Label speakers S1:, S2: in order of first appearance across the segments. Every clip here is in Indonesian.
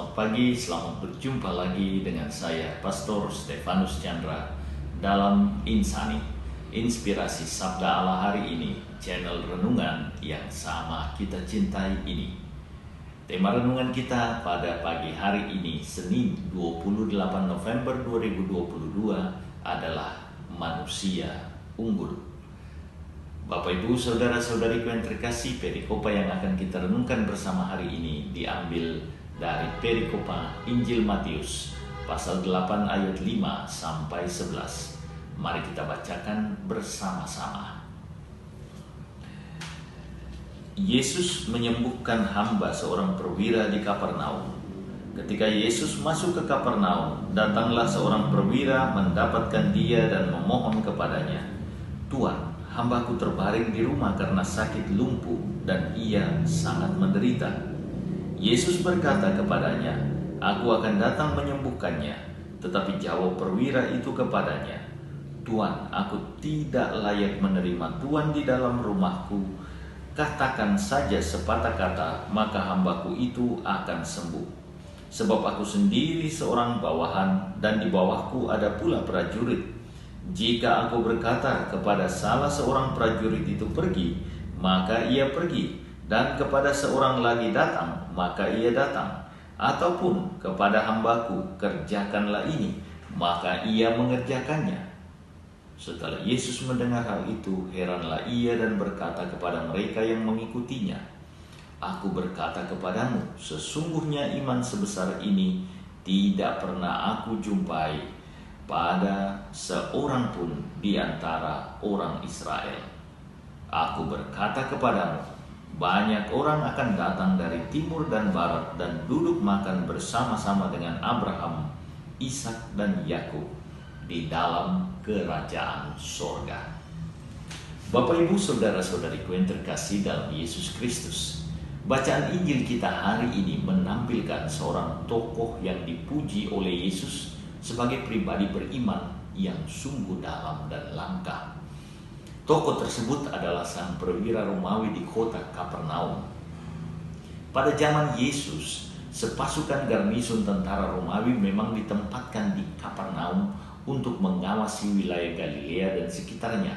S1: Selamat pagi, selamat berjumpa lagi dengan saya, Pastor Stefanus Chandra, dalam Insani, Inspirasi Sabda Allah hari ini, channel renungan yang sama kita cintai ini. Tema renungan kita pada pagi hari ini, Senin 28 November 2022 adalah Manusia Unggul. Bapak Ibu Saudara-saudariku yang terkasih, perikopa yang akan kita renungkan bersama hari ini diambil dari perikopa Injil Matius pasal 8 ayat 5 sampai 11. Mari kita bacakan bersama-sama. Yesus menyembuhkan hamba seorang perwira di Kapernaum. Ketika Yesus masuk ke Kapernaum, datanglah seorang perwira mendapatkan dia dan memohon kepadanya, "Tuan, hambaku terbaring di rumah karena sakit lumpuh dan ia sangat menderita." Yesus berkata kepadanya, "Aku akan datang menyembuhkannya." Tetapi jawab perwira itu kepadanya, "Tuan, aku tidak layak menerima Tuan di dalam rumahku. Katakan saja sepatah kata, maka hambaku itu akan sembuh. Sebab aku sendiri seorang bawahan dan di bawahku ada pula prajurit. Jika aku berkata kepada salah seorang prajurit itu pergi, maka ia pergi. Dan kepada seorang lagi datang, maka ia datang. Ataupun kepada hambaku, kerjakanlah ini, maka ia mengerjakannya." Setelah Yesus mendengar hal itu, heranlah ia dan berkata kepada mereka yang mengikutinya, "Aku berkata kepadamu, sesungguhnya iman sebesar ini tidak pernah aku jumpai pada seorang pun di antara orang Israel. Aku berkata kepadamu, banyak orang akan datang dari timur dan barat dan duduk makan bersama-sama dengan Abraham, Ishak dan Yakub di dalam kerajaan sorga." Bapak Ibu Saudara-saudariku yang terkasih dalam Yesus Kristus, bacaan Injil kita hari ini menampilkan seorang tokoh yang dipuji oleh Yesus sebagai pribadi beriman yang sungguh dalam dan langka. Tokoh tersebut adalah sang perwira Romawi di kota Kapernaum. Pada zaman Yesus, sepasukan garnison tentara Romawi memang ditempatkan di Kapernaum untuk mengawasi wilayah Galilea dan sekitarnya.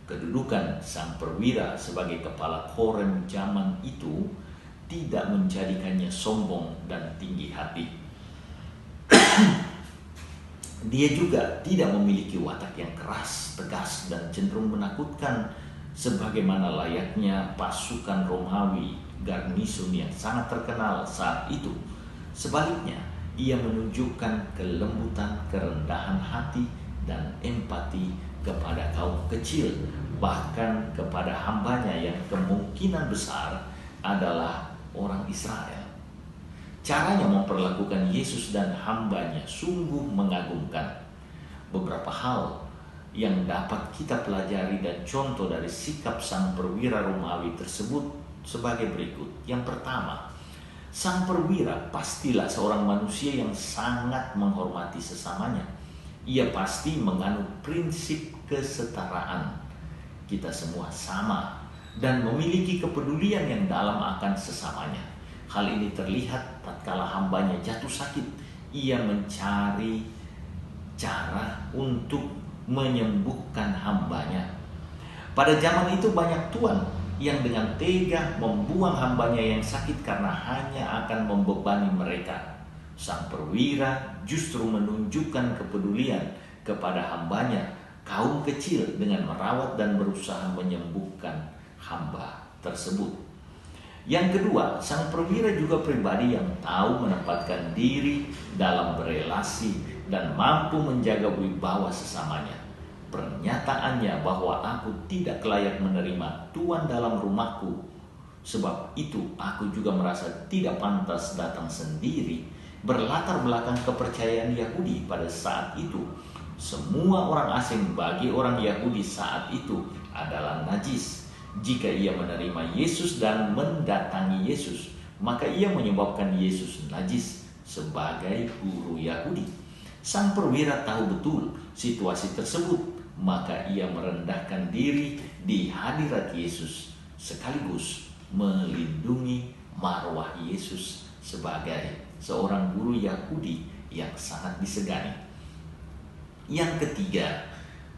S1: Kedudukan sang perwira sebagai kepala korem zaman itu tidak menjadikannya sombong dan tinggi hati. Dia juga tidak memiliki watak yang keras, tegas, dan cenderung menakutkan sebagaimana layaknya pasukan Romawi garnison yang sangat terkenal saat itu. Sebaliknya, ia menunjukkan kelembutan, kerendahan hati, dan empati kepada kaum kecil, bahkan kepada hambanya yang kemungkinan besar adalah orang Israel. Caranya memperlakukan Yesus dan hambanya sungguh mengagumkan. Beberapa hal yang dapat kita pelajari dan contoh dari sikap sang perwira Romawi tersebut sebagai berikut. Yang pertama, sang perwira pastilah seorang manusia yang sangat menghormati sesamanya. Ia pasti menganut prinsip kesetaraan. Kita semua sama dan memiliki kepedulian yang dalam akan sesamanya. Hal ini terlihat tatkala hambanya jatuh sakit. Ia mencari cara untuk menyembuhkan hambanya. Pada zaman itu banyak tuan yang dengan tega membuang hambanya yang sakit karena hanya akan membebani mereka. Sang perwira justru menunjukkan kepedulian kepada hambanya, kaum kecil, dengan merawat dan berusaha menyembuhkan hamba tersebut. Yang kedua, sang perwira juga pribadi yang tahu menempatkan diri dalam berelasi dan mampu menjaga wibawa sesamanya. Pernyataannya bahwa aku tidak layak menerima Tuan dalam rumahku, sebab itu aku juga merasa tidak pantas datang sendiri, berlatar belakang kepercayaan Yahudi pada saat itu. Semua orang asing bagi orang Yahudi saat itu adalah najis. Jika ia menerima Yesus dan mendatangi Yesus, maka ia menyebabkan Yesus najis sebagai guru Yahudi. Sang perwira tahu betul situasi tersebut, maka ia merendahkan diri di hadirat Yesus sekaligus melindungi marwah Yesus sebagai seorang guru Yahudi yang sangat disegani. Yang ketiga,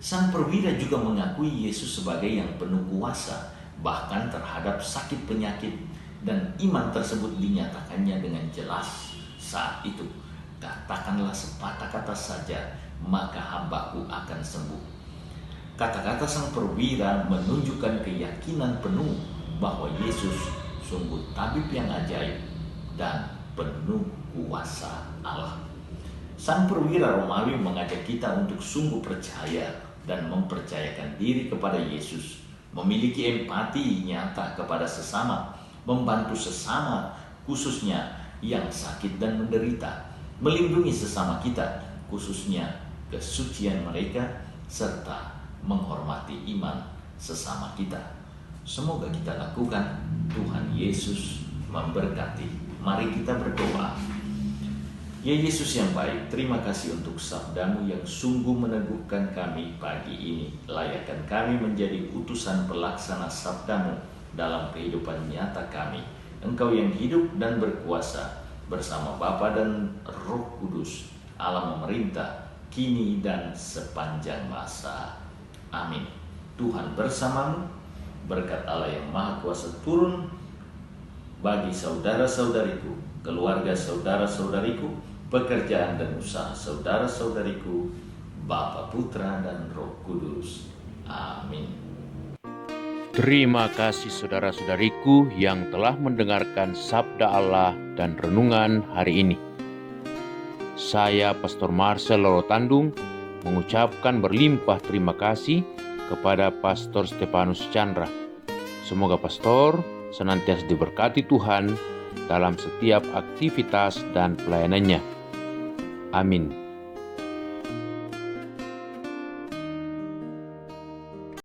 S1: sang perwira juga mengakui Yesus sebagai yang penuh kuasa, bahkan terhadap sakit penyakit, dan iman tersebut dinyatakannya dengan jelas saat itu. Katakanlah sepatah kata saja, maka hambaku akan sembuh. Kata-kata sang perwira menunjukkan keyakinan penuh bahwa Yesus sungguh tabib yang ajaib dan penuh kuasa Allah. Sang perwira Romawi mengajak kita untuk sungguh percaya dan mempercayakan diri kepada Yesus, memiliki empati nyata kepada sesama, membantu sesama, khususnya yang sakit dan menderita, melindungi sesama kita, khususnya kesucian mereka, serta menghormati iman sesama kita. Semoga kita lakukan. Tuhan Yesus memberkati. Mari kita berdoa. Ya Yesus yang baik, terima kasih untuk sabdamu yang sungguh meneguhkan kami pagi ini. Layakkan kami menjadi utusan pelaksana sabdamu dalam kehidupan nyata kami. Engkau yang hidup dan berkuasa bersama Bapa dan Roh Kudus, Allah memerintah kini dan sepanjang masa. Amin. Tuhan bersamamu, berkat Allah yang Maha Kuasa turun bagi saudara-saudariku, keluarga saudara-saudariku, pekerjaan dan usaha saudara-saudariku, Bapa, Putra, dan Roh Kudus. Amin.
S2: Terima kasih saudara-saudariku yang telah mendengarkan sabda Allah dan renungan hari ini. Saya Pastor Marcel Lorotandung mengucapkan berlimpah terima kasih kepada Pastor Stefanus Chandra. Semoga Pastor senantiasa diberkati Tuhan dalam setiap aktivitas dan pelayanannya. Amin.